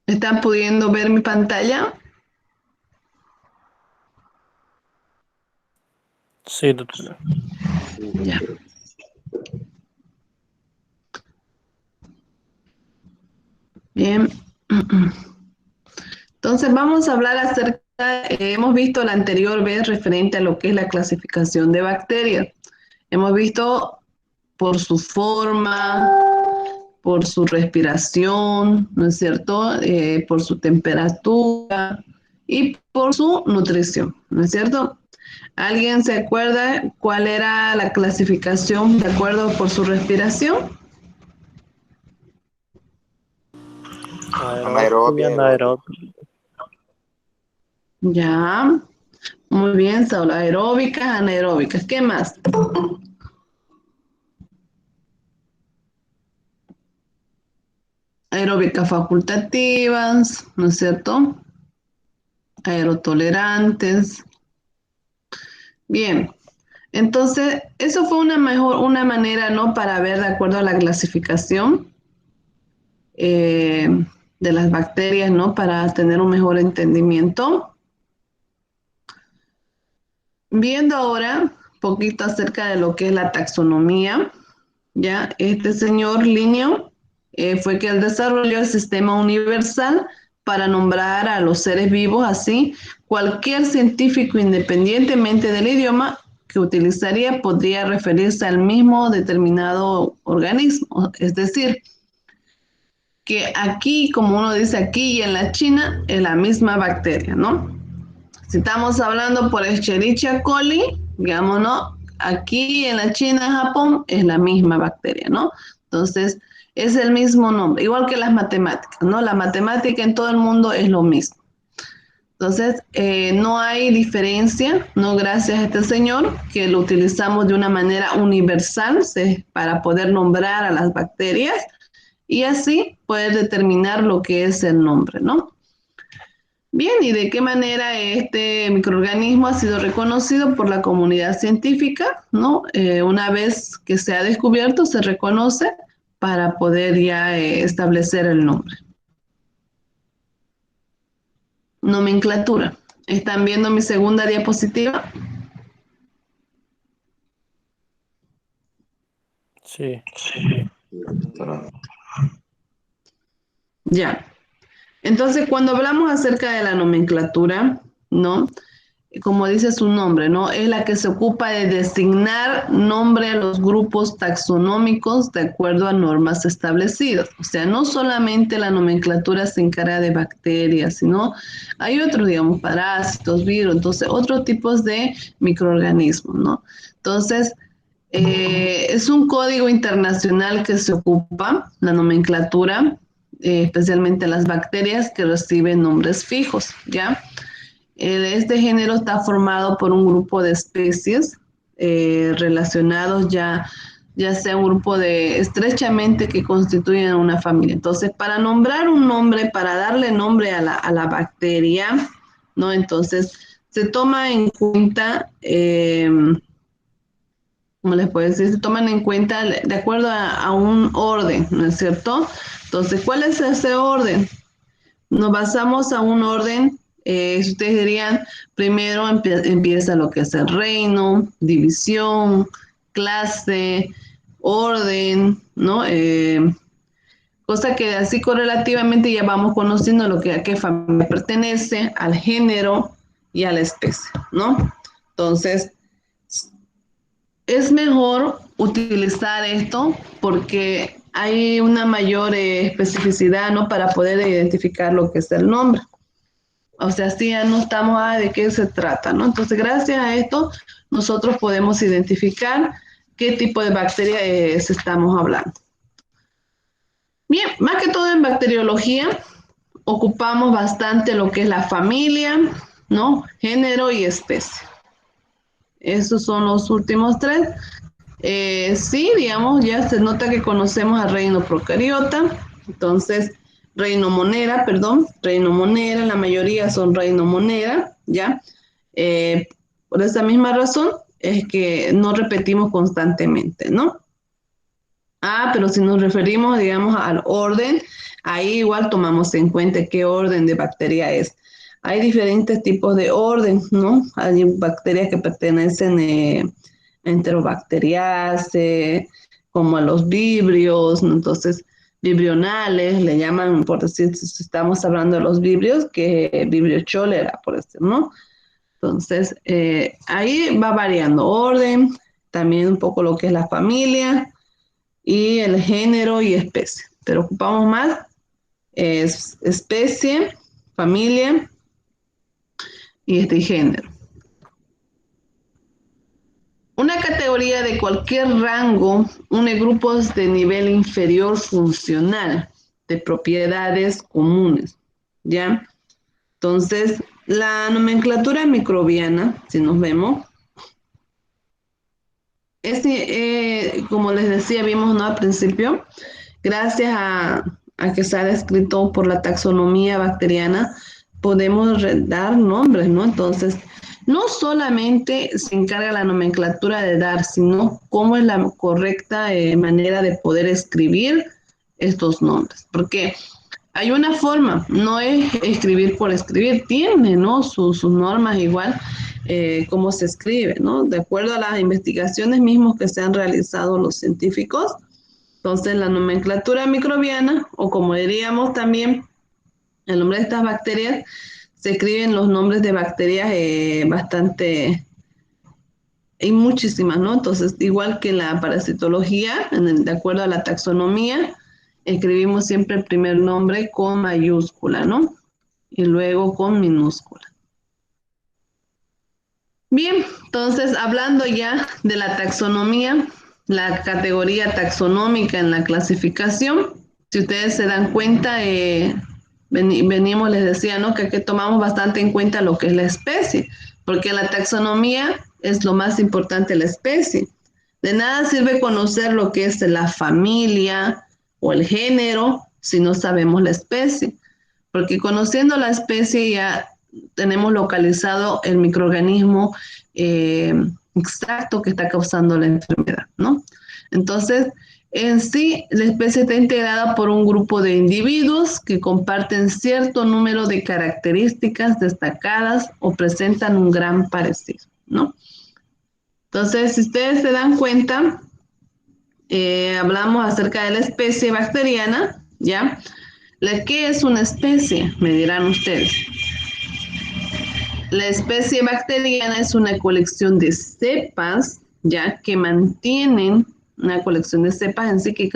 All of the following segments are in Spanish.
¿Están pudiendo ver mi pantalla? Sí, doctora. Ya. Bien. Entonces vamos a hablar acerca, hemos visto la anterior vez referente a lo que es la clasificación de bacterias. Hemos visto por su forma, por su respiración, ¿no es cierto? Por su temperatura y por su nutrición, ¿no es cierto? ¿Alguien se acuerda cuál era la clasificación de acuerdo por su respiración? Aeróbico y Anaerobia, aeróbico. anaeróbico. Ya, muy bien, Saúl. Aeróbicas, anaeróbicas. ¿Qué más? Aeróbicas facultativas, ¿no es cierto? Aerotolerantes. Bien, entonces eso fue una manera, ¿no? Para ver de acuerdo a la clasificación eh, de las bacterias, ¿no? Para tener un mejor entendimiento. Viendo ahora un poquito acerca de lo que es la taxonomía, ya, este señor Linneo fue quien desarrolló el sistema universal para nombrar a los seres vivos, así cualquier científico, independientemente del idioma que utilizaría, podría referirse al mismo determinado organismo. Es decir, que aquí, como uno dice aquí y en la China, es la misma bacteria, ¿no? Si estamos hablando por Escherichia coli, digamos, ¿no? Aquí en la China, Japón, es la misma bacteria, ¿no? Entonces, es el mismo nombre, igual que las matemáticas, ¿no? La matemática en todo el mundo es lo mismo. Entonces, no hay diferencia, ¿no? Gracias a este señor, que lo utilizamos de una manera universal, ¿sí? Para poder nombrar a las bacterias y así poder determinar lo que es el nombre, ¿no? Bien, ¿y de qué manera este microorganismo ha sido reconocido por la comunidad científica? ¿No? Una vez que se ha descubierto, se reconoce para poder ya establecer el nombre. Nomenclatura. ¿Están viendo mi segunda diapositiva? Sí. Doctora. Ya. Entonces, cuando hablamos acerca de la nomenclatura, ¿no? Como dice su nombre, ¿no? Es la que se ocupa de designar nombre a los grupos taxonómicos de acuerdo a normas establecidas. O sea, no solamente la nomenclatura se encarga de bacterias, sino hay otros, digamos, parásitos, virus, entonces otros tipos de microorganismos, ¿no? Entonces, es un código internacional que se ocupa, la nomenclatura, especialmente las bacterias que reciben nombres fijos, ¿ya? Este género está formado por un grupo de especies relacionados ya sea un grupo de estrechamente que constituyen una familia. Entonces, para nombrar un nombre, para darle nombre a la bacteria, ¿no? Entonces, se toma en cuenta, ¿cómo les puedo decir? Se toman en cuenta de acuerdo a un orden, ¿no es cierto? Entonces, ¿cuál es ese orden? Nos basamos a un orden, si ustedes dirían, primero empieza lo que es el reino, división, clase, orden, ¿no? Cosa que así correlativamente ya vamos conociendo lo que a qué familia pertenece, al género y a la especie, ¿no? Entonces, es mejor utilizar esto porque hay una mayor especificidad, ¿no? Para poder identificar lo que es el nombre. O sea, así ya no estamos, de qué se trata, ¿no? Entonces, gracias a esto, nosotros podemos identificar qué tipo de bacteria estamos hablando. Bien, más que todo en bacteriología, ocupamos bastante lo que es la familia, ¿no? Género y especie. Esos son los últimos tres. Sí, digamos, ya se nota que conocemos al reino procariota, entonces, reino monera, perdón, reino monera, la mayoría son reino monera, ¿ya? Eh, por esa misma razón es que no repetimos constantemente, ¿no? Ah, pero si nos referimos, digamos, al orden, ahí igual tomamos en cuenta qué orden de bacteria es. Hay diferentes tipos de orden, ¿no? Hay bacterias que pertenecen a Enterobacteriaceae, como a los vibrios, ¿no? Entonces, vibrionales, le llaman, por decir, si estamos hablando de los vibrios, que vibrio cholera, por decir, ¿no? Entonces, ahí va variando orden, también un poco lo que es la familia y el género y especie. Pero ocupamos más especie, familia y género. Una categoría de cualquier rango une grupos de nivel inferior funcional de propiedades comunes, ¿ya? Entonces, la nomenclatura microbiana, si nos vemos, es, como les decía, vimos, ¿no? Al principio, gracias a que se ha descrito por la taxonomía bacteriana, podemos dar nombres, ¿no? Entonces, no solamente se encarga la nomenclatura de dar, sino cómo es la correcta manera de poder escribir estos nombres. Porque hay una forma, no es escribir por escribir, tiene, ¿no? Sus normas igual, cómo se escribe, ¿no? De acuerdo a las investigaciones mismas que se han realizado los científicos. Entonces, la nomenclatura microbiana, o como diríamos también, el nombre de estas bacterias, se escriben los nombres de bacterias bastante, hay muchísimas, ¿no? Entonces, igual que en la parasitología, de acuerdo a la taxonomía, escribimos siempre el primer nombre con mayúscula, ¿no? Y luego con minúscula. Bien, entonces hablando ya de la taxonomía, la categoría taxonómica en la clasificación, si ustedes se dan cuenta, venimos, les decía, ¿no? Que aquí tomamos bastante en cuenta lo que es la especie, porque la taxonomía es lo más importante la especie. De nada sirve conocer lo que es la familia o el género si no sabemos la especie, porque conociendo la especie ya tenemos localizado el microorganismo eh, exacto que está causando la enfermedad, ¿no? Entonces, en sí, la especie está integrada por un grupo de individuos que comparten cierto número de características destacadas o presentan un gran parecido, ¿no? Entonces, si ustedes se dan cuenta, hablamos acerca de la especie bacteriana, ¿ya? ¿Qué es una especie? Me dirán ustedes. La especie bacteriana es una colección de cepas, ya que mantienen una colección de cepas en sí que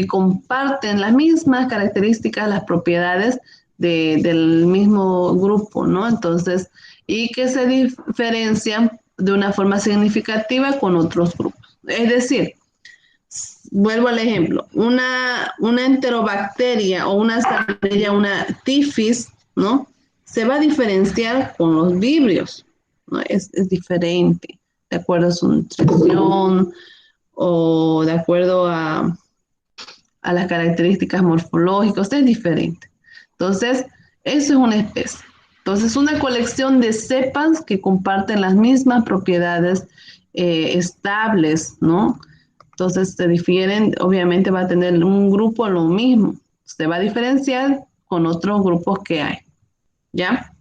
comparten las mismas características, las propiedades del mismo grupo, ¿no? Entonces, y que se diferencian de una forma significativa con otros grupos. Es decir, vuelvo al ejemplo, una enterobacteria o una salmonella, una tifis, ¿no? Se va a diferenciar con los vibrios, ¿no? Es diferente, de acuerdo a su nutrición o de acuerdo a las características morfológicas, es diferente. Entonces, eso es una especie. Entonces, una colección de cepas que comparten las mismas propiedades estables, ¿no? Entonces se difieren, obviamente va a tener un grupo lo mismo, se va a diferenciar con otros grupos que hay, ¿ya?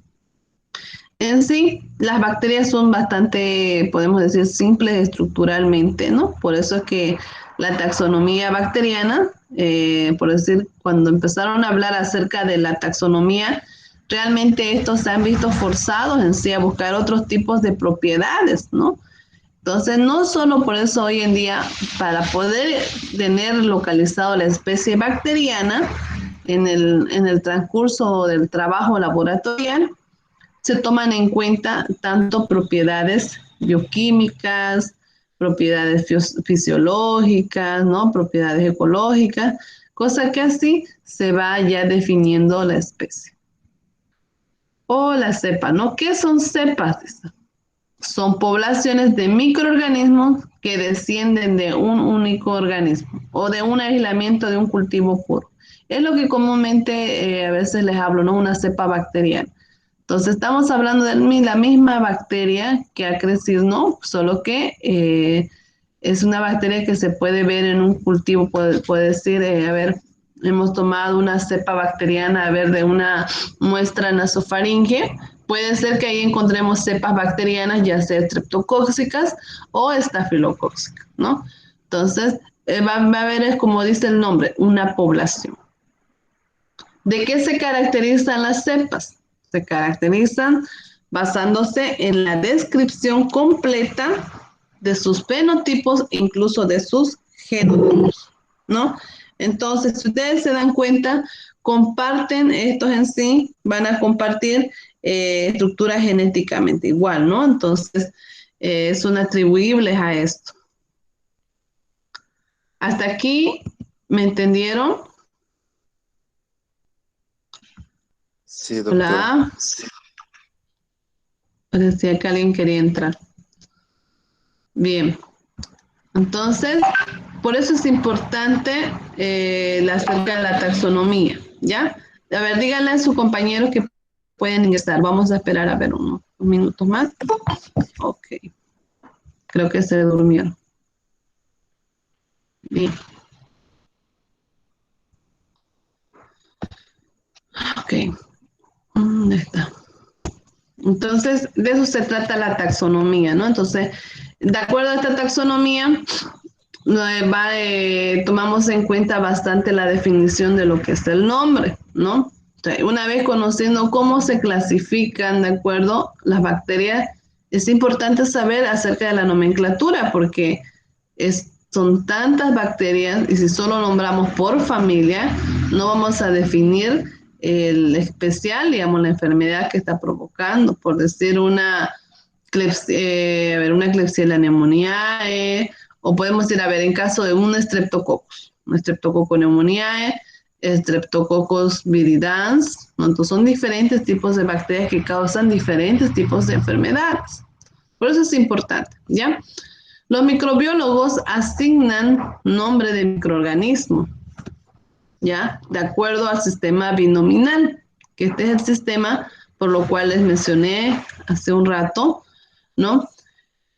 En sí, las bacterias son bastante, podemos decir, simples estructuralmente, ¿no? Por eso es que la taxonomía bacteriana, por decir, cuando empezaron a hablar acerca de la taxonomía, realmente estos se han visto forzados en sí a buscar otros tipos de propiedades, ¿no? Entonces, no solo por eso hoy en día, para poder tener localizado la especie bacteriana en el transcurso del trabajo laboratorial, se toman en cuenta tanto propiedades bioquímicas, propiedades fisiológicas, ¿no? Propiedades ecológicas, cosa que así se va ya definiendo la especie. O la cepa, ¿no? ¿Qué son cepas? son poblaciones de microorganismos que descienden de un único organismo o de un aislamiento de un cultivo puro. Es lo que comúnmente a veces les hablo, ¿no? Una cepa bacteriana. Entonces estamos hablando de la misma bacteria que ha crecido, ¿no? Solo que es una bacteria que se puede ver en un cultivo, puede decir, a ver, hemos tomado una cepa bacteriana, a ver, de una muestra nasofaringe. Puede ser que ahí encontremos cepas bacterianas, ya sea estreptocóxicas o estafilocóxicas, ¿no? Entonces, va a ver, es como dice el nombre, una población. ¿De qué se caracterizan las cepas? Se caracterizan basándose en la descripción completa de sus fenotipos, incluso de sus genotipos, ¿no? Entonces, si ustedes se dan cuenta, comparten, estos en sí van a compartir estructuras genéticamente igual, ¿no? Entonces, son atribuibles a esto. ¿Hasta aquí me entendieron? Sí, doctora. Hola. Parecía que alguien quería entrar. Bien. Entonces, por eso es importante acerca de la taxonomía, ¿ya? A ver, díganle a sus compañeros que pueden ingresar. Vamos a esperar a ver unos minutos más. Ok. Creo que se durmieron. Bien. Ok. ¿Dónde está? Entonces, de eso se trata la taxonomía, ¿no? Entonces, de acuerdo a esta taxonomía, tomamos en cuenta bastante la definición de lo que es el nombre, ¿no? O sea, una vez conociendo cómo se clasifican, ¿de acuerdo? Las bacterias, es importante saber acerca de la nomenclatura porque son tantas bacterias y si solo nombramos por familia, no vamos a definir el especial, digamos, la enfermedad que está provocando, por decir una Klebsiella pneumoniae, o podemos decir, a ver, en caso de un Streptococcus pneumoniae, Streptococcus viridans, ¿no? Entonces son diferentes tipos de bacterias que causan diferentes tipos de enfermedades. Por eso es importante, ¿ya? Los microbiólogos asignan nombre de microorganismo, ¿ya? De acuerdo al sistema binominal, que este es el sistema por lo cual les mencioné hace un rato, ¿no?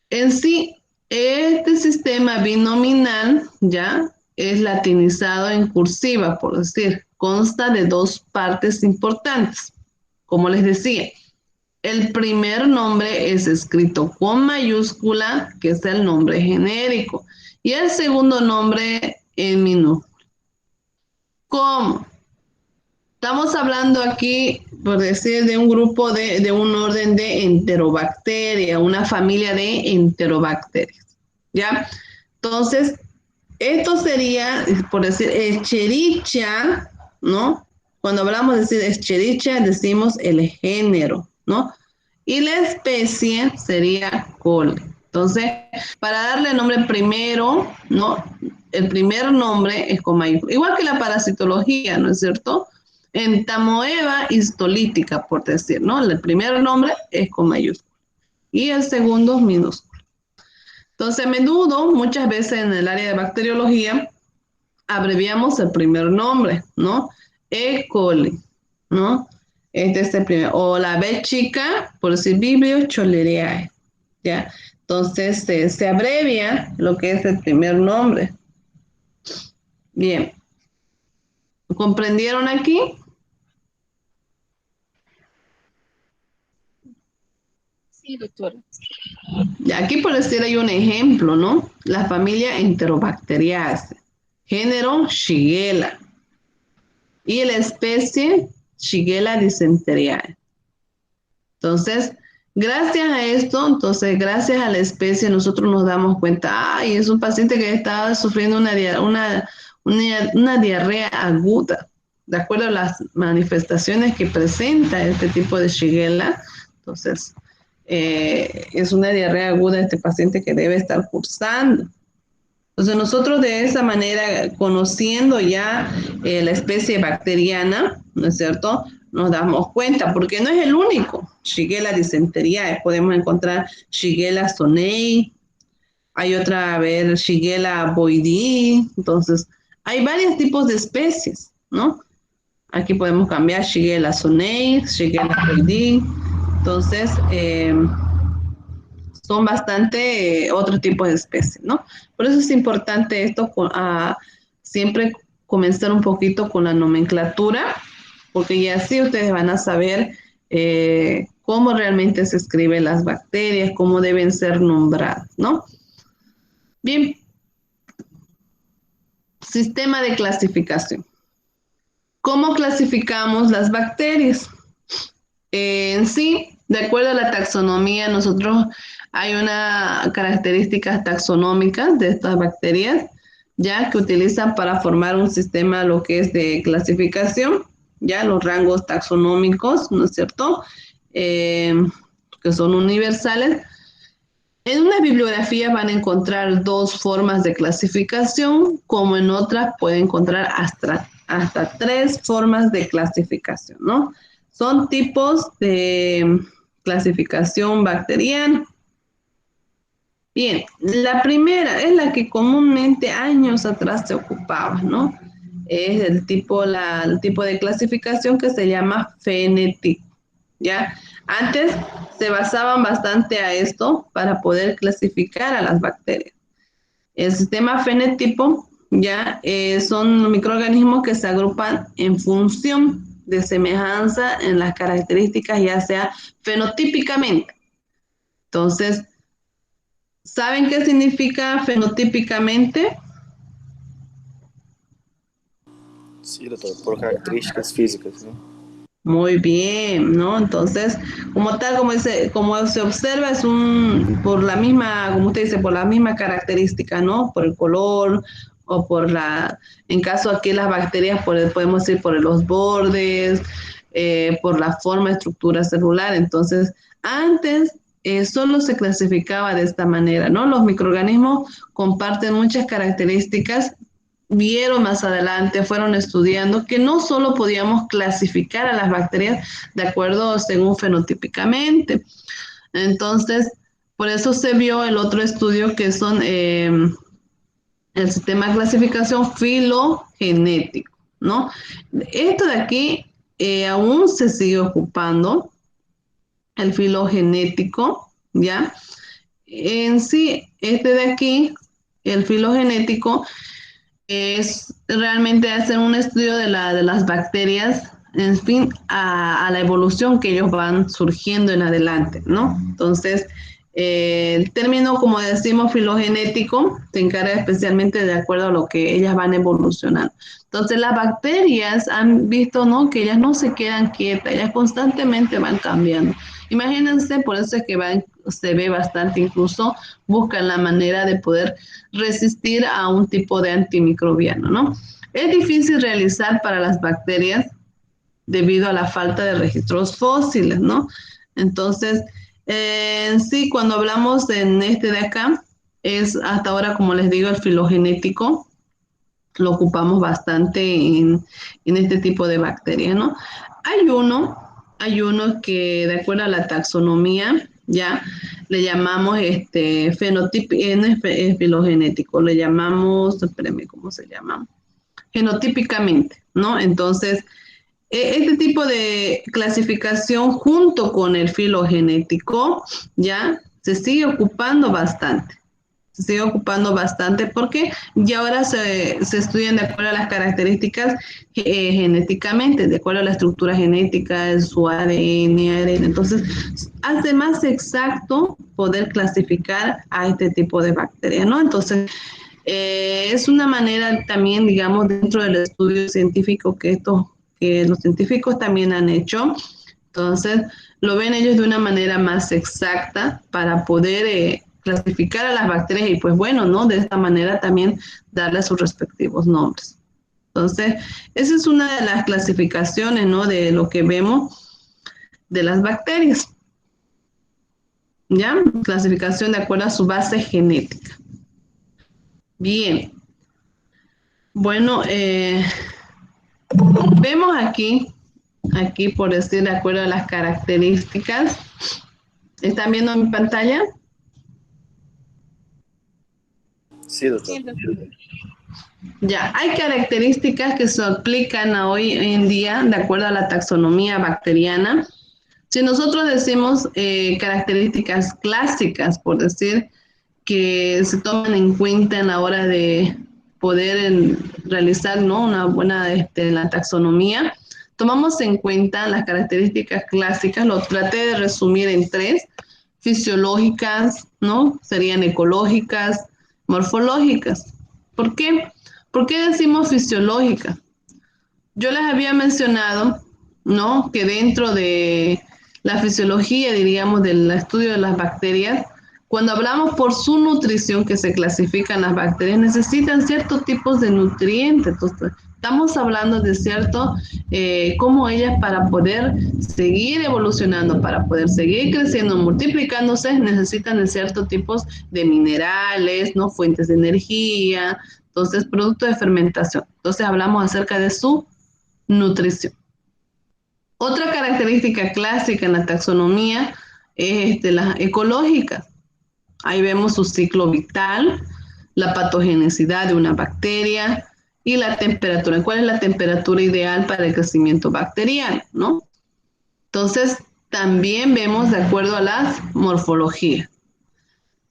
En sí, este sistema binominal, ¿ya? Es latinizado en cursiva, por decir, consta de dos partes importantes. Como les decía, el primer nombre es escrito con mayúscula, que es el nombre genérico, y el segundo nombre en minúscula. ¿Cómo? Estamos hablando aquí, por decir, de un grupo de un orden de enterobacterias, una familia de enterobacterias, ¿ya? Entonces, esto sería, por decir, Escherichia, ¿no? Cuando hablamos de decir Escherichia, decimos el género, ¿no? Y la especie sería coli. Entonces, para darle nombre primero, ¿no? El primer nombre es con mayúscula. Igual que la parasitología, ¿no es cierto? Entamoeba histolítica, por decir, ¿no? El primer nombre es con mayúscula y el segundo minúscula. Entonces, a menudo, muchas veces en el área de bacteriología, abreviamos el primer nombre, ¿no? E. coli, ¿no? Este es el primer. O la B chica, por decir Vibrio cholerae, ¿ya? Entonces, se abrevia lo que es el primer nombre. Bien. ¿Comprendieron aquí? Sí, doctora. Aquí por decir hay un ejemplo, ¿no? La familia Enterobacteriaceae, género Shigella y la especie Shigella dysenteriae. Entonces, gracias a esto, gracias a la especie, nosotros nos damos cuenta, ay, es un paciente que está sufriendo una diarrea aguda, de acuerdo a las manifestaciones que presenta este tipo de Shigella. Entonces, es una diarrea aguda este paciente que debe estar cursando. Entonces nosotros de esa manera, conociendo ya la especie bacteriana, ¿no es cierto? nos damos cuenta, porque no es el único. Shigella dysenteriae, podemos encontrar Shigella sonnei, hay otra, a ver, Shigella boydii. Entonces, hay varios tipos de especies, ¿no? Aquí podemos cambiar Shigella sonnei, Shigella boydii. Entonces, son bastante otro tipo de especies, ¿no? Por eso es importante esto, siempre comenzar un poquito con la nomenclatura, porque ya así ustedes van a saber cómo realmente se escriben las bacterias, cómo deben ser nombradas, ¿no? Bien, sistema de clasificación. ¿Cómo clasificamos las bacterias? En sí, de acuerdo a la taxonomía, nosotros hay una características taxonómicas de estas bacterias, ya que utilizan para formar un sistema lo que es de clasificación, ya los rangos taxonómicos, ¿no es cierto? Que son universales. En una bibliografía van a encontrar dos formas de clasificación, como en otras pueden encontrar hasta tres formas de clasificación, ¿no? Son tipos de clasificación bacteriana. Bien, la primera es la que comúnmente años atrás se ocupaba, ¿no? Es el tipo de clasificación que se llama fenotipo, ¿ya? Antes se basaban bastante a esto para poder clasificar a las bacterias. El sistema fenotipo, ya, son microorganismos que se agrupan en función de semejanza en las características, ya sea fenotípicamente. Entonces, ¿saben qué significa fenotípicamente? Sí, doctor, por características físicas, ¿no? Muy bien, ¿no? Entonces, como tal, como se observa, es por la misma, como usted dice, por la misma característica, ¿no? Por el color o en caso aquí las bacterias, podemos decir por los bordes, por la forma, estructura celular. Entonces, antes solo se clasificaba de esta manera, ¿no? Los microorganismos comparten muchas características, vieron más adelante, fueron estudiando que no solo podíamos clasificar a las bacterias de acuerdo según fenotípicamente. Entonces, por eso se vio el otro estudio que son el sistema de clasificación filogenético, ¿no? Esto de aquí aún se sigue ocupando, el filogenético, ¿ya? En sí, este de aquí, el filogenético, es realmente hacer un estudio de las bacterias, en fin, a la evolución que ellos van surgiendo en adelante, ¿no? Entonces, el término, como decimos, filogenético, se encarga especialmente de acuerdo a lo que ellas van evolucionando. Entonces, las bacterias han visto, ¿no? Que ellas no se quedan quietas, ellas constantemente van cambiando. Imagínense, por eso es que se ve bastante, incluso buscan la manera de poder resistir a un tipo de antimicrobiano, ¿no? Es difícil realizar para las bacterias debido a la falta de registros fósiles, ¿no? Entonces, sí, cuando hablamos en este de acá, es hasta ahora, como les digo, el filogenético, lo ocupamos bastante en este tipo de bacterias, ¿no? Hay uno que de acuerdo a la taxonomía, ya, le llamamos fenotipo, no es filogenético, le llamamos, espérame, ¿cómo se llama? Genotípicamente, ¿no? Entonces, este tipo de clasificación junto con el filogenético, ya, se sigue ocupando bastante. Se sigue ocupando bastante porque ya ahora se estudian de acuerdo a las características genéticamente, de acuerdo a la estructura genética, de su ADN, ARN. Entonces, hace más exacto poder clasificar a este tipo de bacterias, ¿no? Entonces, es una manera también, digamos, dentro del estudio científico que los científicos también han hecho. Entonces, lo ven ellos de una manera más exacta para poder clasificar a las bacterias y pues bueno, ¿no? De esta manera también darle sus respectivos nombres. Entonces, esa es una de las clasificaciones, ¿no? De lo que vemos de las bacterias. ¿Ya? Clasificación de acuerdo a su base genética. Bien. Bueno, vemos aquí aquí por decir de acuerdo a las características. ¿Están viendo mi pantalla? Sí, doctor. Sí, doctora. Ya, hay características que se aplican a hoy en día de acuerdo a la taxonomía bacteriana. Si nosotros decimos características clásicas, por decir, que se toman en cuenta en la hora de poder realizar, ¿no?, una buena la taxonomía, tomamos en cuenta las características clásicas, lo traté de resumir en tres: fisiológicas, ¿no? Serían ecológicas, morfológicas. ¿Por qué? ¿Por qué decimos fisiológicas? Yo les había mencionado, ¿no?, que dentro de la fisiología, diríamos, del estudio de las bacterias, cuando hablamos por su nutrición, que se clasifican las bacterias, necesitan ciertos tipos de nutrientes. Entonces, estamos hablando de cierto, cómo ellas, para poder seguir evolucionando, para poder seguir creciendo, multiplicándose, necesitan de ciertos tipos de minerales, ¿no?, fuentes de energía, entonces, producto de fermentación. Entonces, hablamos acerca de su nutrición. Otra característica clásica en la taxonomía es las ecológicas. Ahí vemos su ciclo vital, la patogenicidad de una bacteria y la temperatura. ¿Cuál es la temperatura ideal para el crecimiento bacteriano, no? Entonces, también vemos de acuerdo a las morfologías.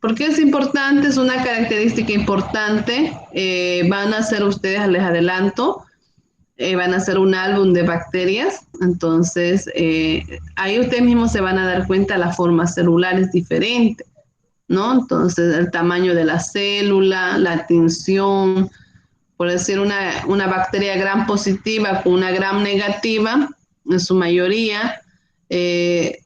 ¿Por qué es importante? Es una característica importante. Van a hacer ustedes, les adelanto, van a hacer un álbum de bacterias. Entonces, ahí ustedes mismos se van a dar cuenta, la forma celular es diferente, ¿no? Entonces, el tamaño de la célula, la tinción, por decir una bacteria gram positiva con una gram negativa, en su mayoría,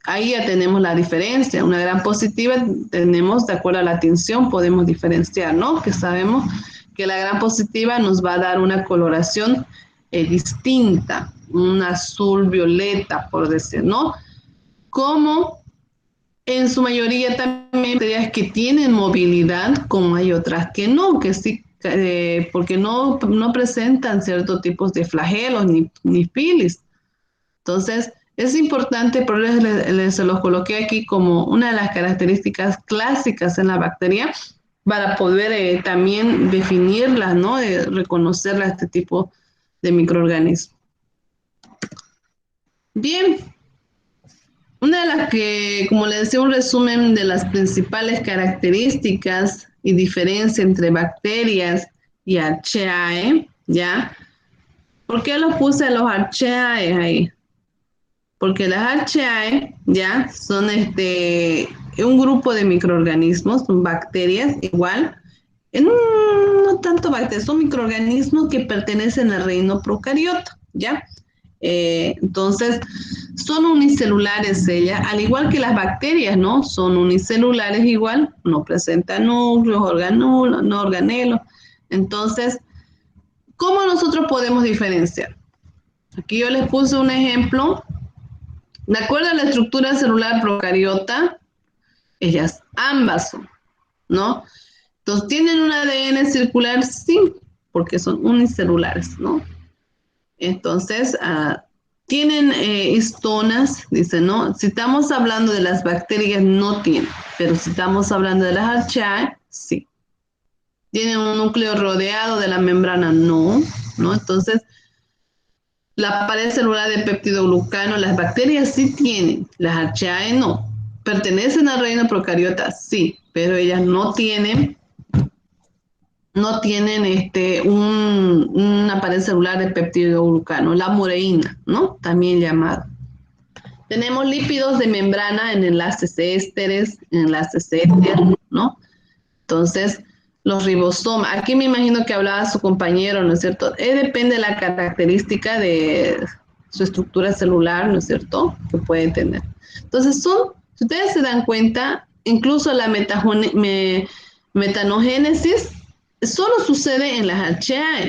ahí ya tenemos la diferencia. Una gram positiva tenemos, de acuerdo a la tinción, podemos diferenciar, ¿no? Que sabemos que la gram positiva nos va a dar una coloración distinta, un azul violeta, por decir, ¿no? Como en su mayoría también bacterias que tienen movilidad, como hay otras que no, que sí, porque no presentan ciertos tipos de flagelos ni filis. Entonces, es importante, por eso se los coloqué aquí como una de las características clásicas en la bacteria, para poder también definirlas, ¿no? Reconocerla, este tipo de microorganismos. Bien, una de las que, como les decía, un resumen de las principales características y diferencia entre bacterias y Archaea, ¿ya? ¿Por qué los puse a los Archaea ahí? Porque las Archaea, ¿ya?, son un grupo de microorganismos, son bacterias igual, no tanto bacterias, son microorganismos que pertenecen al reino procariota, ¿ya? Entonces, son unicelulares ellas, al igual que las bacterias, ¿no? Son unicelulares igual, no presentan núcleos, organulos, no organelos. Entonces, ¿cómo nosotros podemos diferenciar? Aquí yo les puse un ejemplo. De acuerdo a la estructura celular procariota, ellas ambas son, ¿no? Entonces, ¿tienen un ADN circular? Sí, porque son unicelulares, ¿no? Entonces, tienen histonas, dice, ¿no? Si estamos hablando de las bacterias, no tienen, pero si estamos hablando de las Archaea, sí. ¿Tienen un núcleo rodeado de la membrana? No, ¿no? Entonces, la pared celular de peptidoglucano, las bacterias sí tienen, las Archaea no. ¿Pertenecen al reino procariota? Sí, pero ellas no tienen una pared celular de peptidoglucano, la mureína, ¿no? También llamada. Tenemos lípidos de membrana en enlaces ésteres, enlaces éter, ¿no? Entonces, los ribosomas, aquí me imagino que hablaba su compañero, ¿no es cierto? Depende de la característica de su estructura celular, ¿no es cierto?, que puede tener. Entonces, si ustedes se dan cuenta, incluso la metanogénesis solo sucede en las Archaea,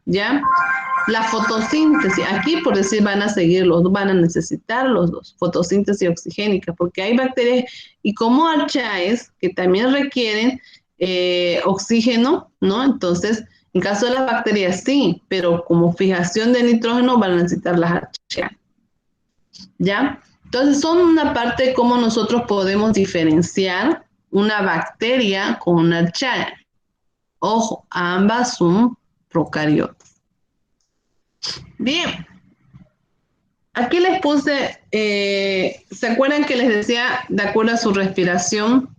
¿ya? La fotosíntesis, aquí por decir van a necesitar los dos, fotosíntesis oxigénica, porque hay bacterias y como Archaea que también requieren oxígeno, ¿no? Entonces, en caso de las bacterias sí, pero como fijación de nitrógeno van a necesitar las Archaea. ¿Ya? Entonces son una parte de cómo nosotros podemos diferenciar una bacteria con una archaea. Ojo, ambas son procariotas. Bien, aquí les puse, ¿se acuerdan que les decía, de acuerdo a su respiración,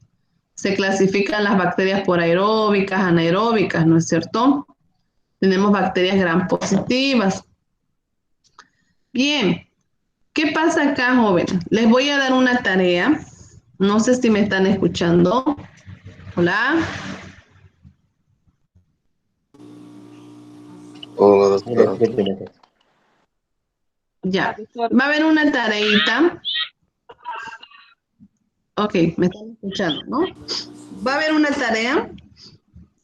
se clasifican las bacterias por aeróbicas, anaeróbicas, ¿no es cierto? Tenemos bacterias gram positivas. Bien, ¿qué pasa acá, jóvenes? Les voy a dar una tarea. No sé si me están escuchando. Hola. Hola, Sí, doctora. Ya. Doctora. Va a haber una tareita. Ok, me están escuchando, ¿no? Va a haber una tarea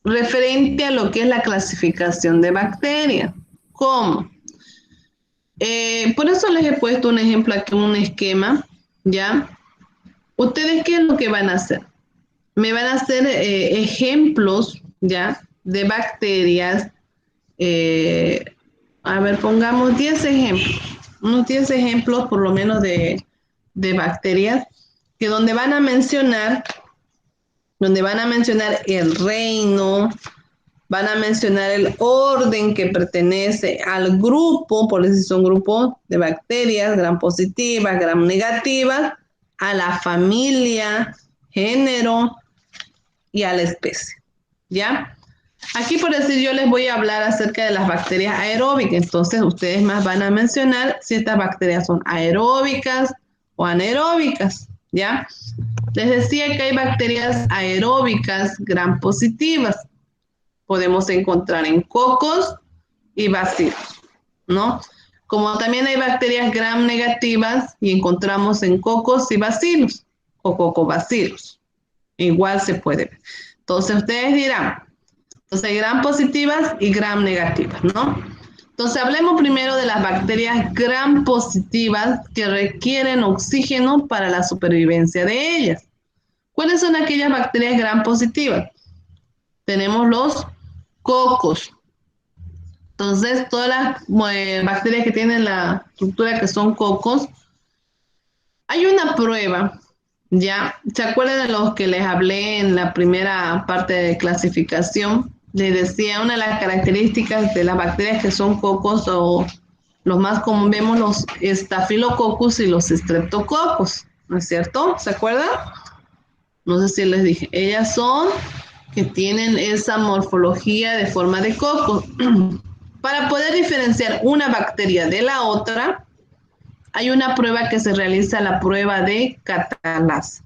referente a lo que es la clasificación de bacterias. ¿Cómo? Por eso les he puesto un ejemplo aquí, un esquema, ¿ya? ¿Ustedes qué es lo que van a hacer? Me van a hacer ejemplos, ¿ya? De bacterias. eh, a ver, pongamos 10 ejemplos, unos 10 ejemplos por lo menos de bacterias, que donde van a mencionar el reino, van a mencionar el orden que pertenece al grupo, por eso son grupos de bacterias, gram positivas, gram negativas, a la familia, género y a la especie. ¿Ya? Aquí por decir yo les voy a hablar acerca de las bacterias aeróbicas, entonces ustedes más van a mencionar si estas bacterias son aeróbicas o anaeróbicas, ¿ya? Les decía que hay bacterias aeróbicas gram positivas, podemos encontrar en cocos y bacilos, ¿no? Como también hay bacterias gram negativas y encontramos en cocos y bacilos o cocobacilos. Igual se puede ver. Entonces ustedes dirán, entonces gram positivas y gram negativas, ¿no? Entonces hablemos primero de las bacterias gram positivas que requieren oxígeno para la supervivencia de ellas. ¿Cuáles son aquellas bacterias gram positivas? Tenemos los cocos. Entonces, todas las bacterias que tienen la estructura que son cocos, hay una prueba, ¿ya? ¿Se acuerdan de los que les hablé en la primera parte de clasificación? Les decía, una de las características de las bacterias que son cocos o los más comunes, vemos los Staphylococcus y los Streptococcus, ¿no es cierto? ¿Se acuerdan? No sé si les dije, ellas son que tienen esa morfología de forma de coco. Para poder diferenciar una bacteria de la otra, hay una prueba que se realiza, la prueba de catalasa.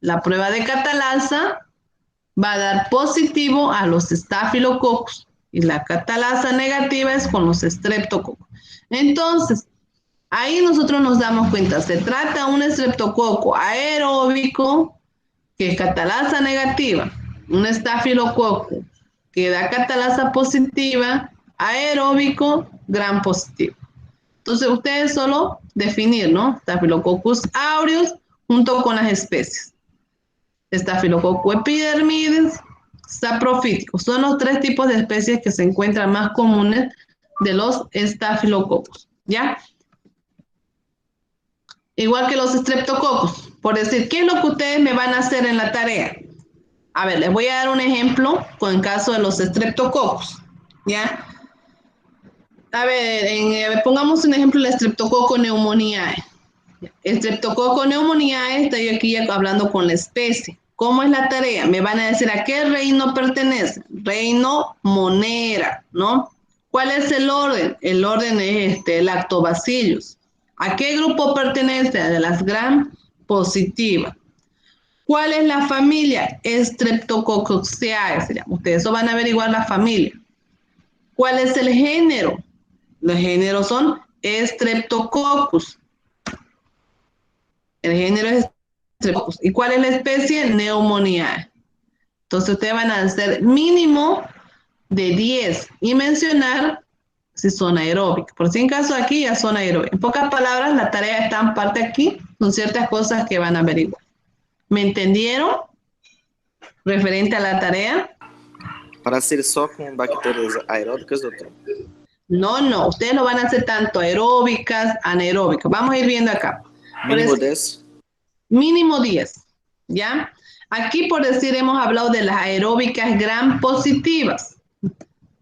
La prueba de catalasa va a dar positivo a los Staphylococcus y la catalasa negativa es con los Streptococcus. Entonces, ahí nosotros nos damos cuenta, se trata de un estreptococo aeróbico que es catalasa negativa, un estafilococo que da catalasa positiva, aeróbico, gram positivo. Entonces ustedes solo definir, ¿no? Staphylococcus aureus junto con las especies. Staphylococcus epidermidis, saprofíticos. Son los tres tipos de especies que se encuentran más comunes de los estafilococos, ¿ya? Igual que los estreptococos. Por decir, ¿qué es lo que ustedes me van a hacer en la tarea? A ver, les voy a dar un ejemplo con el caso de los estreptococos, ¿ya? A ver, pongamos un ejemplo del estreptococo pneumoniae. Estreptococo pneumoniae, estoy aquí hablando con la especie. ¿Cómo es la tarea? Me van a decir a qué reino pertenece. Reino Monera, ¿no? ¿Cuál es el orden? El orden es Lactobacillus. ¿A qué grupo pertenece? De las gram positivas. ¿Cuál es la familia? Streptococciae se llama. Ustedes eso van a averiguar la familia. ¿Cuál es el género? Los géneros son Streptococcus. El género es Streptococcus. ¿Y cuál es la especie? Pneumoniae. Entonces ustedes van a hacer mínimo de 10 y mencionar si son aeróbicas. Por si en caso aquí ya son aeróbicas. En pocas palabras, la tarea está en parte aquí. Son ciertas cosas que van a averiguar. ¿Me entendieron? Referente a la tarea. Para ser só com bactérias aeróbicas, doutor? No, ustedes lo van a hacer tanto aeróbicas, anaeróbicas. Vamos a ir viendo acá. Mínimo 10. Mínimo 10, ¿ya? Aquí, por decir, hemos hablado de las aeróbicas gram positivas,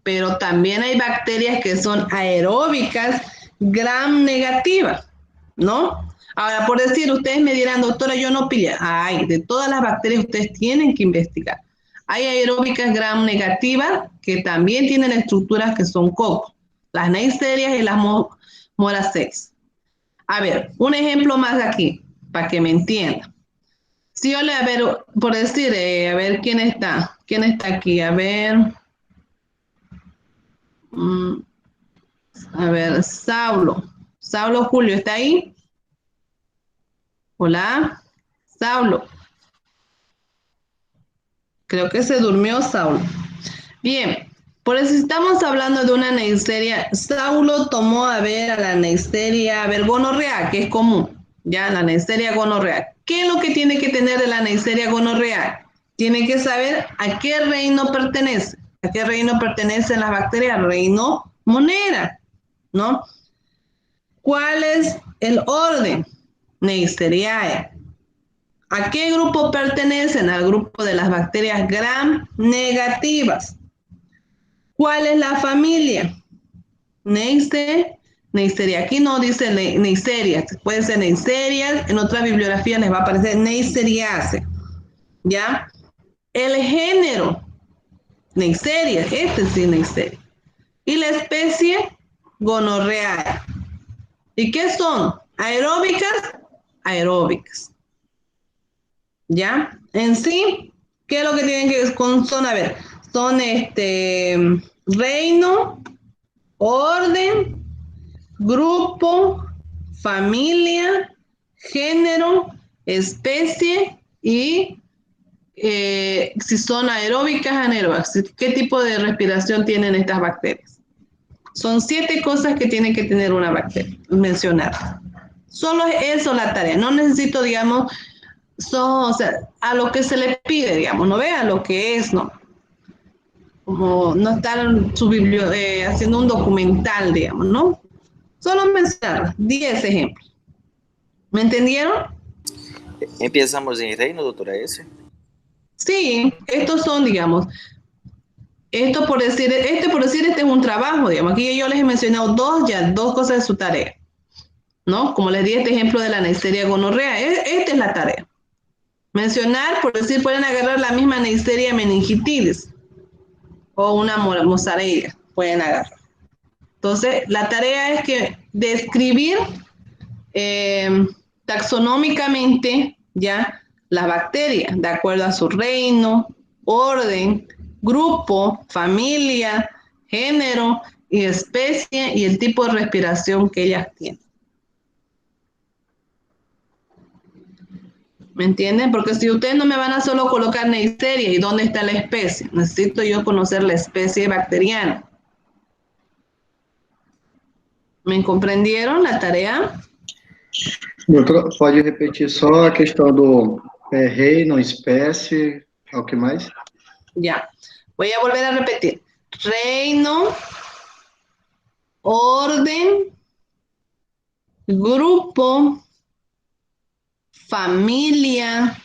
pero también hay bacterias que son aeróbicas gram negativas, ¿no? Ahora, por decir, ustedes me dirán, doctora, yo no pillé. Ay, de todas las bacterias ustedes tienen que investigar. Hay aeróbicas gram negativas que también tienen estructuras que son coco, las neisterias y las moraceae. A ver, un ejemplo más aquí, para que me entiendan. Si yo le, a ver, por decir, a ver, ¿quién está aquí? A ver, a ver, Saulo Julio, ¿está ahí? Hola, Saulo. Creo que se durmió Saulo. Bien, por eso estamos hablando de una neisseria. Saulo tomó a la neisseria, gonorrea, que es común, ya, la neisseria gonorrea. ¿Qué es lo que tiene que tener de la neisseria gonorrea? Tiene que saber a qué reino pertenece. ¿A qué reino pertenecen las bacterias? Al reino Monera, ¿no? ¿Cuál es el orden? Neisseriae. ¿A qué grupo pertenecen? Al grupo de las bacterias gram negativas. ¿Cuál es la familia? Neisseria. Aquí no dice Neisseria, puede ser Neisseria, en otras bibliografías les va a aparecer Neisseriaceae, ¿ya? El género, Neisseria, este sí Neisseria. Y la especie, Gonorrhoeae. ¿Y qué son? Aeróbicas, aeróbicas. ¿Ya? En sí, ¿qué es lo que tienen que son? A ver, son reino, orden, grupo, familia, género, especie y si son aeróbicas, anaeróbicas. ¿Qué tipo de respiración tienen estas bacterias? Son 7 cosas que tiene que tener una bacteria, mencionar. Solo es eso la tarea. No necesito, digamos, o sea, a lo que se le pide, digamos, no vea lo que es, ¿no? Como no estar haciendo un documental, digamos, ¿no? Solo mencionar 10 ejemplos. ¿Me entendieron? Empezamos en reino, doctora, ese. Sí, estos son, digamos, esto por decir, este es un trabajo, digamos. Aquí yo les he mencionado dos cosas de su tarea, ¿no? Como les di este ejemplo de la Neisseria gonorrea, esta es la tarea. Mencionar, por decir, pueden agarrar la misma Neisseria meningitidis o una mosareia, pueden agarrar. Entonces, la tarea es que describir taxonómicamente ya las bacterias, de acuerdo a su reino, orden, grupo, familia, género y especie y el tipo de respiración que ellas tienen. ¿Me entienden? Porque si ustedes no me van a solo colocar Neisseria y dónde está la especie, necesito yo conocer la especie bacteriana. ¿Me comprendieron la tarea? Doutora, pode repetir só a questão do reino, espécie, o que mais? Ya. Voy a volver a repetir. Reino, orden, grupo, familia,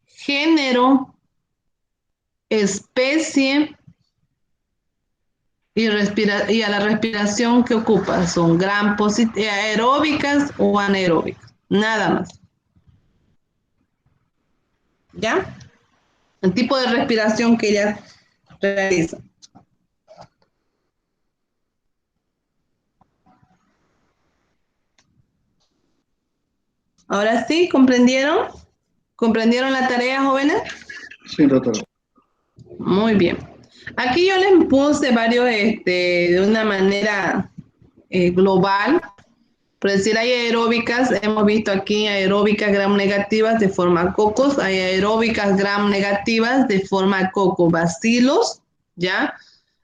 género, especie y a la respiración que ocupa. Son aeróbicas o anaeróbicas. Nada más. ¿Ya? El tipo de respiración que ellas realizan. Ahora sí, ¿comprendieron? ¿Comprendieron la tarea, jóvenes? Sim, doutora. Muy bien. Aquí yo les puse varios de una manera global. Por decir, hay aeróbicas, hemos visto aquí aeróbicas gram negativas de forma cocos, hay aeróbicas gram negativas de forma cocobacilos, ¿ya?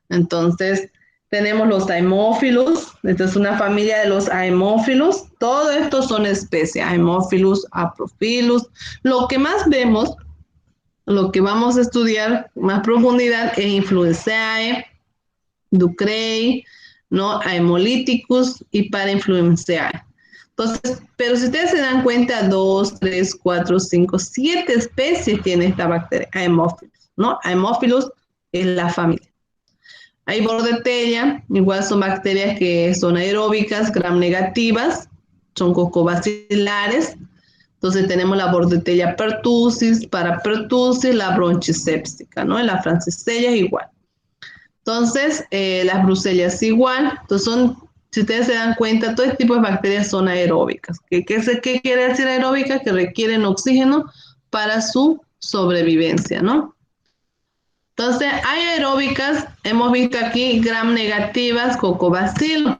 Entonces, tenemos los aemófilos, esta es una familia de los aemófilos, todo esto son especies, aemófilos, aprofilos. Lo que más vemos, lo que vamos a estudiar más profundidad es Influenzae, Ducrei, ¿no? A hemolíticos y para influenciar. Entonces, pero si ustedes se dan cuenta, 2, 3, 4, 5, 7 especies tiene esta bacteria, Haemophilus, ¿no? Haemophilus es la familia. Hay Bordetella, igual son bacterias que son aeróbicas, gram negativas, son cocobacilares. Entonces tenemos la Bordetella pertussis, parapertussis, la bronchiséptica, ¿no? La francisella es igual. Entonces, las brucellas igual. Entonces son, si ustedes se dan cuenta, todo este tipo de bacterias son aeróbicas. ¿Qué quiere decir aeróbicas? Que requieren oxígeno para su sobrevivencia, ¿no? Entonces, hay aeróbicas, hemos visto aquí gram negativas, cocobacilo.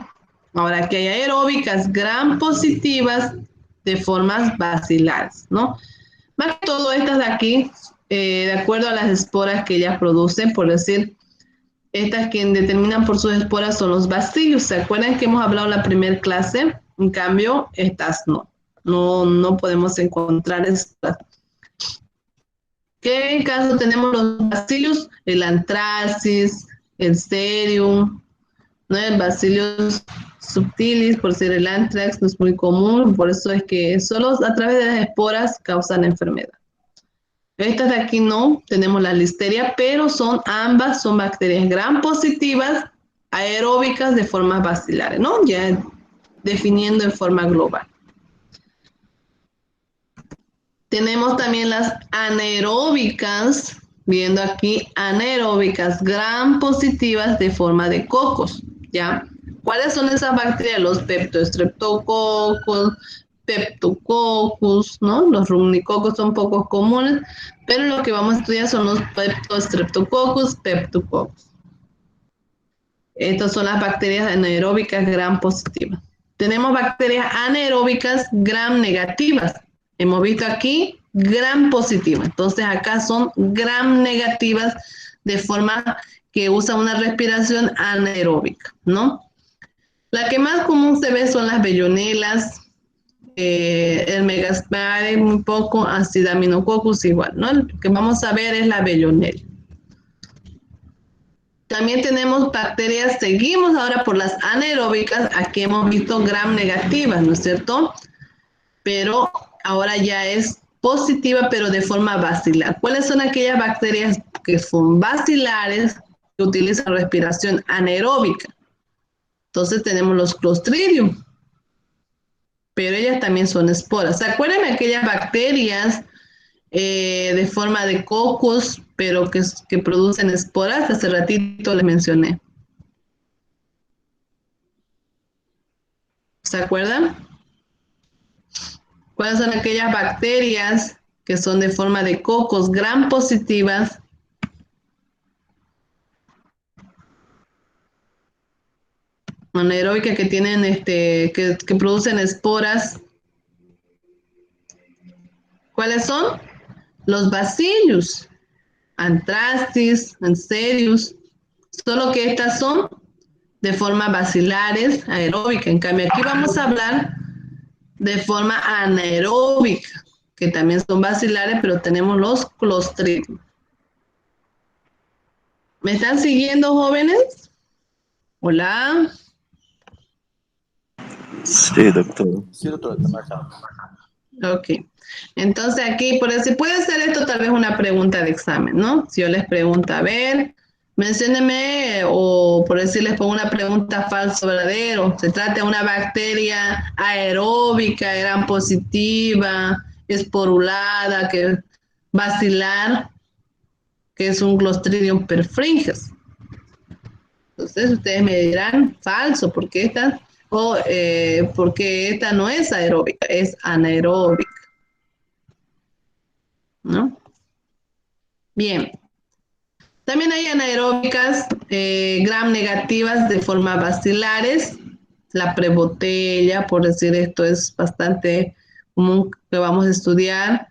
Ahora, aquí hay aeróbicas gram positivas de formas bacilares, ¿no? Más que todo estas de aquí, de acuerdo a las esporas que ellas producen, por decir, estas que determinan por sus esporas son los bacillus. ¿Se acuerdan que hemos hablado en la primera clase? En cambio, estas no. No podemos encontrar esporas. ¿Qué caso tenemos los bacillus? El anthracis, el cerium, ¿no? El bacillus subtilis, por decir el anthrax, no es muy común, por eso es que solo a través de las esporas causan enfermedad. Estas de aquí no, tenemos la listeria, pero ambas son bacterias gram positivas, aeróbicas de formas bacilares, ¿no? Ya definiendo en forma global. Tenemos también las anaeróbicas, viendo aquí anaeróbicas gram positivas de forma de cocos, ¿ya? ¿Cuáles son esas bacterias? Los peptostreptococos, Peptococcus, ¿no? Los rumnicocos son pocos comunes, pero lo que vamos a estudiar son los Peptostreptococcus, Peptococcus. Estas son las bacterias anaeróbicas gram positivas. Tenemos bacterias anaeróbicas gram negativas. Hemos visto aquí gram positiva. Entonces acá son gram negativas de forma que usa una respiración anaeróbica, ¿no? La que más común se ve son las bellonelas, el megasphaerium un poco, acidaminococcus igual, ¿no? Lo que vamos a ver es la bellonela. También tenemos bacterias, seguimos ahora por las anaeróbicas, aquí hemos visto gram negativas, ¿no es cierto? Pero ahora ya es positiva, pero de forma bacilar. ¿Cuáles son aquellas bacterias que son bacilares, que utilizan respiración anaeróbica? Entonces tenemos los Clostridium, pero ellas también son esporas. ¿Se acuerdan de aquellas bacterias de forma de cocos, pero que producen esporas? Hace ratito les mencioné. ¿Se acuerdan? ¿Cuáles son aquellas bacterias que son de forma de cocos gram positivas? Anaeróbicas que tienen que producen esporas. ¿Cuáles son? Los bacillus, anthracis, anserius, solo que estas son de forma bacilares, aeróbica. En cambio, aquí vamos a hablar de forma anaeróbica, que también son bacilares, pero tenemos los Clostridium. ¿Me están siguiendo, jóvenes? Hola. Sí, doctor. Sí, doctor, está marcado. Ok. Entonces aquí, por eso puede ser esto tal vez una pregunta de examen, ¿no? Si yo les pregunto, a ver, menciónenme o por decir les pongo una pregunta falso o verdadero. Se trata de una bacteria aeróbica, gram positiva, esporulada, bacilar, que es un Clostridium perfringens. Entonces ustedes me dirán falso, porque esta no es aeróbica, es anaeróbica, ¿no? Bien. También hay anaeróbicas gram negativas de forma bacilares. La prebotella, por decir esto, es bastante común que vamos a estudiar.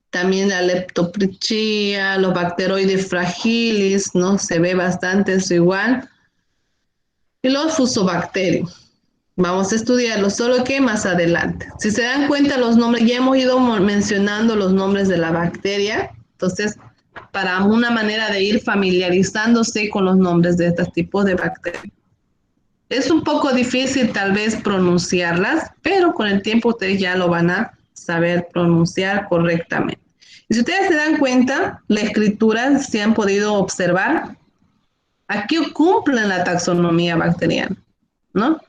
También la leptoprichia, los bacteroides fragilis, ¿no? Se ve bastante eso igual. Y los fusobacterios. Vamos a estudiarlos, solo que más adelante. Si se dan cuenta los nombres, ya hemos ido mencionando los nombres de la bacteria. Entonces, para una manera de ir familiarizándose con los nombres de estos tipos de bacterias. Es un poco difícil tal vez pronunciarlas, pero con el tiempo ustedes ya lo van a saber pronunciar correctamente. Y si ustedes se dan cuenta, la escritura, si han podido observar, aquí cumplen la taxonomía bacteriana, ¿no?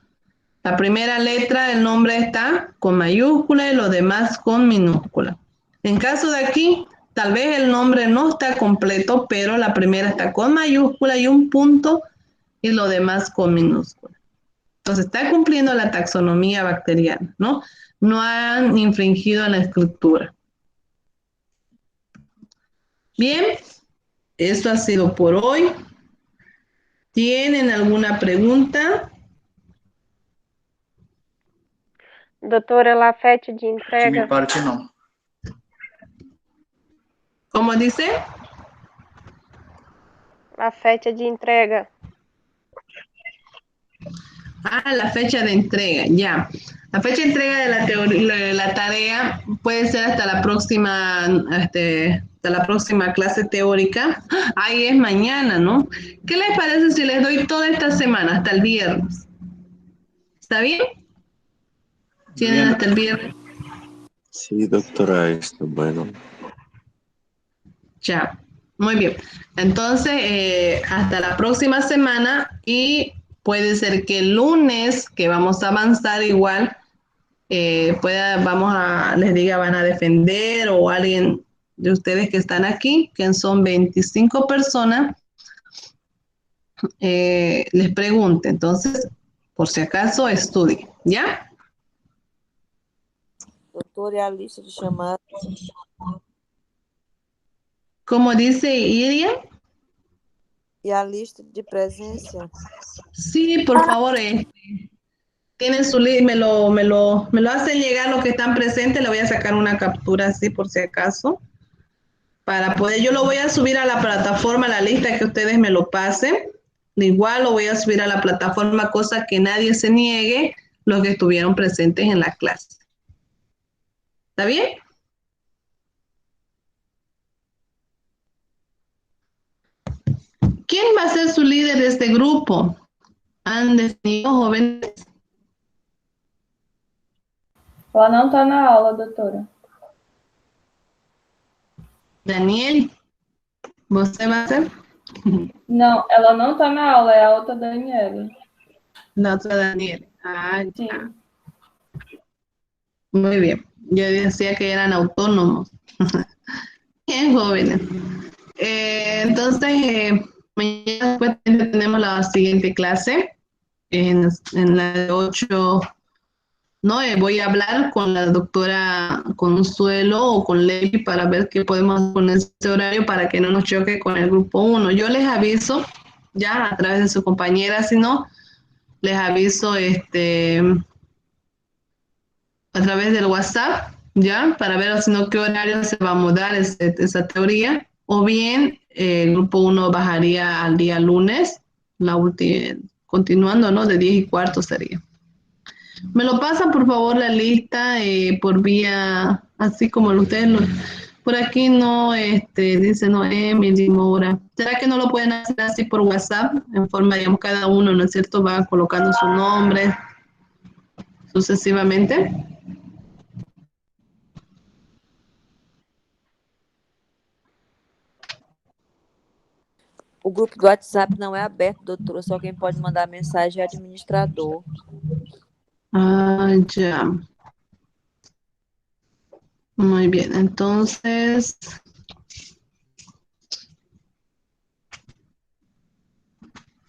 La primera letra del nombre está con mayúscula y los demás con minúscula. En caso de aquí, tal vez el nombre no está completo, pero la primera está con mayúscula y un punto y lo demás con minúscula. Entonces está cumpliendo la taxonomía bacteriana, ¿no? No han infringido en la escritura. Bien, esto ha sido por hoy. ¿Tienen alguna pregunta? Doutora, Lafete de De minha entrega. parte, não. ¿Cómo dice? Lafete de entrega. Ah, la fecha de entrega, ya. La fecha de entrega de la tarea puede ser hasta la próxima, hasta la próxima clase teórica. Ahí es mañana, ¿no? ¿Qué les parece si les doy toda esta semana, hasta el viernes? ¿Está bien? Tienen Bien. hasta el viernes. Sí, doctora, está bueno. Ya, muy bien. Entonces, hasta la próxima semana y puede ser que el lunes, que vamos a avanzar igual, les diga, van a defender o alguien de ustedes que están aquí, que son 25 personas, les pregunte. Entonces, por si acaso, estudie, ¿ya? Doutor, e a lista de chamadas? Como dice Iria, E a lista de presença? sí, por favor, tienen su link, me lo hacen llegar los que están presentes, le voy a sacar una captura así por si acaso, para poder, yo lo voy a subir a la plataforma, la lista que ustedes me lo pasen, igual lo voy a subir a la plataforma, cosa que nadie se niegue, los que estuvieron presentes en la clase. ¿Está bien? ¿Quién va a ser su líder de este grupo? ¿Han definido, jóvenes? Ela não está na aula, doutora. Daniel, ¿você va a ser? Não, ela não está na aula, é a outra Daniela. La otra Daniel. Ah, Sim. ya. Muy bien. Yo decía que eran autónomos. Bien, jóvenes. Entonces, mañana después tenemos la siguiente clase. En la de 8, ¿no? Voy a hablar con la doctora Consuelo o con Levi para ver qué podemos hacer con este horario para que no nos choque con el grupo 1. Yo les aviso ya a través de su compañera, si no, les aviso a través del WhatsApp, ¿ya? Para ver si no qué horario se va a mudar esa teoría. O bien el grupo 1 bajaría al día lunes, la última, continuando, ¿no? De 10:15 sería. Me lo pasan, por favor, la lista por vía, así como por aquí no, dice Noemi, Mora. ¿Será que no lo pueden hacer así por WhatsApp? En forma, digamos, cada uno, ¿no es cierto? Va colocando su nombre sucesivamente. O grupo do WhatsApp não é aberto, doutora, só quem pode mandar mensagem é administrador. Ah, ya. Muy bien, entonces,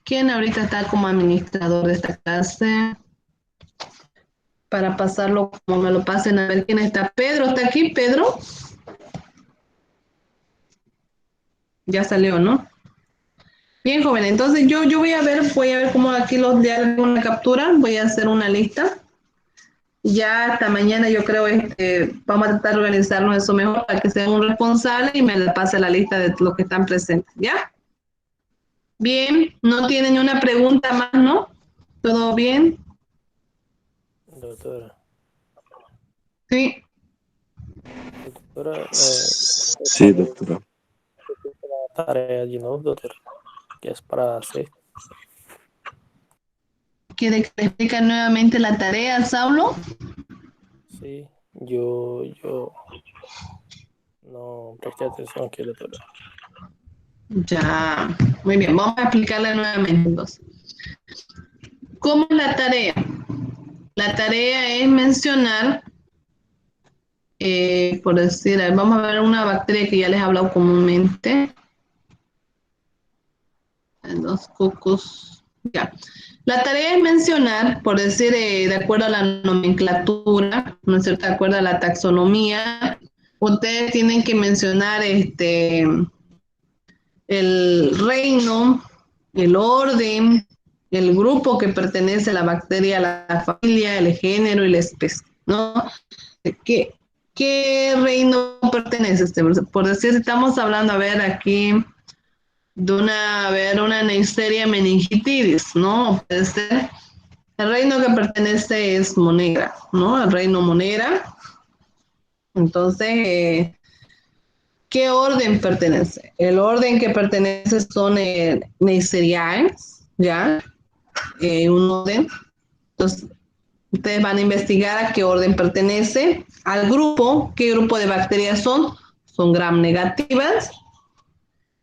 ¿quién ahorita está como administrador de esta clase? Para pasarlo como me lo pasen, a ver quién está. Pedro, ¿está aquí, Pedro? Ya salió, ¿no? Bien, joven, entonces yo voy a ver cómo aquí los de alguna captura, voy a hacer una lista. Ya hasta mañana yo creo vamos a tratar de organizarnos eso mejor para que sea un responsable y me le pase la lista de los que están presentes, ¿ya? Bien, no tienen ni una pregunta más, ¿no? ¿Todo bien? Doutora. Sí. Doutora, Sí, doctora. tarea de novo, doutora. Que é para sexta. ¿Quiere que le explique nuevamente la tarea, Saulo? Sí, yo no presté atención aquí, doctora. Ya, muy bien, vamos a explicarla nuevamente entonces. ¿Cómo es la tarea? La tarea es mencionar, por decir, vamos a ver una bacteria que ya les he hablado comúnmente. Los cocos, ya. La tarea es mencionar, por decir, de acuerdo a la nomenclatura, ¿no es cierto? De acuerdo a la taxonomía, ustedes tienen que mencionar el reino, el orden, el grupo que pertenece a la bacteria, a la familia, el género y la especie, ¿no? ¿Qué reino pertenece? Por decir, estamos hablando, a ver, aquí de una Neisseria meningitidis, ¿no? Puede ser. El reino que pertenece es Monera, ¿no? El reino Monera. Entonces, ¿qué orden pertenece? El orden que pertenece son Neisseriae, ¿ya? Un orden. Entonces, ustedes van a investigar a qué orden pertenece. Al grupo, ¿qué grupo de bacterias son? Son gram negativas.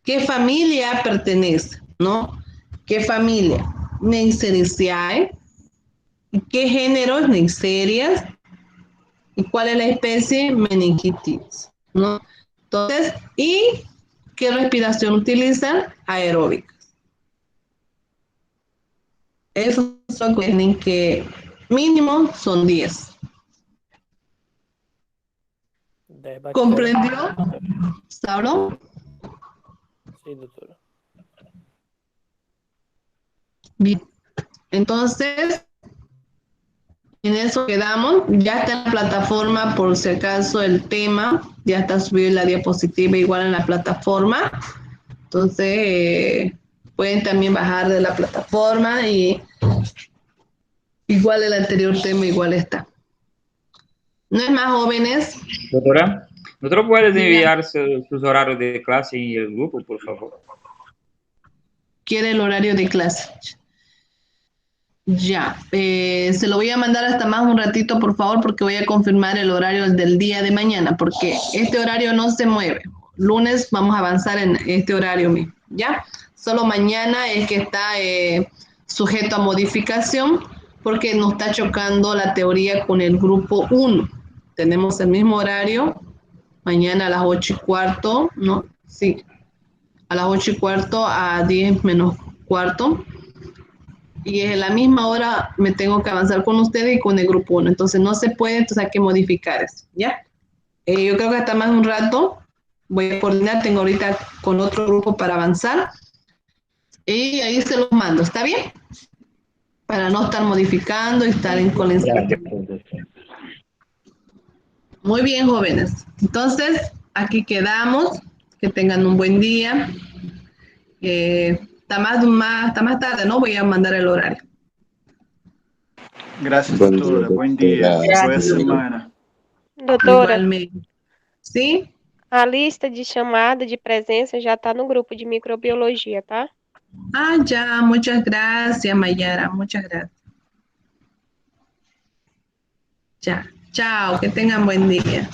¿Qué familia pertenece? ¿No? ¿Qué familia? Neissericiae. ¿Y qué género? Neisserias. ¿Y cuál es la especie? Meningitis, ¿no? Entonces, ¿y qué respiración utilizan? Aeróbica. Esos son que tienen que mínimo son 10. De bacteria. ¿Comprendió, Saulo? Sí, doctora. Bien. Entonces, en eso quedamos. Ya está en la plataforma, por si acaso, el tema. Ya está subido la diapositiva igual en la plataforma. Entonces, pueden también bajar de la plataforma y igual el anterior tema igual está. ¿No es más, jóvenes? Doctora, ¿doctora puedes enviar sus horarios de clase en el grupo, por favor? ¿Quiere el horario de clase? Ya, se lo voy a mandar hasta más un ratito, por favor, porque voy a confirmar el horario del día de mañana, porque este horario no se mueve. Lunes vamos a avanzar en este horario mismo, ¿ya? Solo mañana es que está sujeto a modificación, porque nos está chocando la teoría con el grupo 1. Tenemos el mismo horario, mañana a las 8:15, ¿no? Sí, a las 8:15 a 10 menos cuarto. Y en la misma hora me tengo que avanzar con ustedes y con el grupo 1. Entonces no se puede, entonces hay que modificar eso, ¿ya? Yo creo que hasta más de un rato voy a coordinar, tengo ahorita con otro grupo para avanzar. Y ahí se los mando, ¿está bien? Para no estar modificando y estar en colección. Muy bien, jóvenes. Entonces, aquí quedamos. Que tengan un buen día. Está más tarde, ¿no? Voy a mandar el horario. Gracias, Buen día, doctora. Buen día. doctora. Buena semana. Doutora, Igualmente. Sim? a lista de chamada de presença já está no grupo de microbiologia, tá? Ah, ya. Muchas gracias, Mayara. Muchas gracias. Ya. Chao. Que tengan buen día.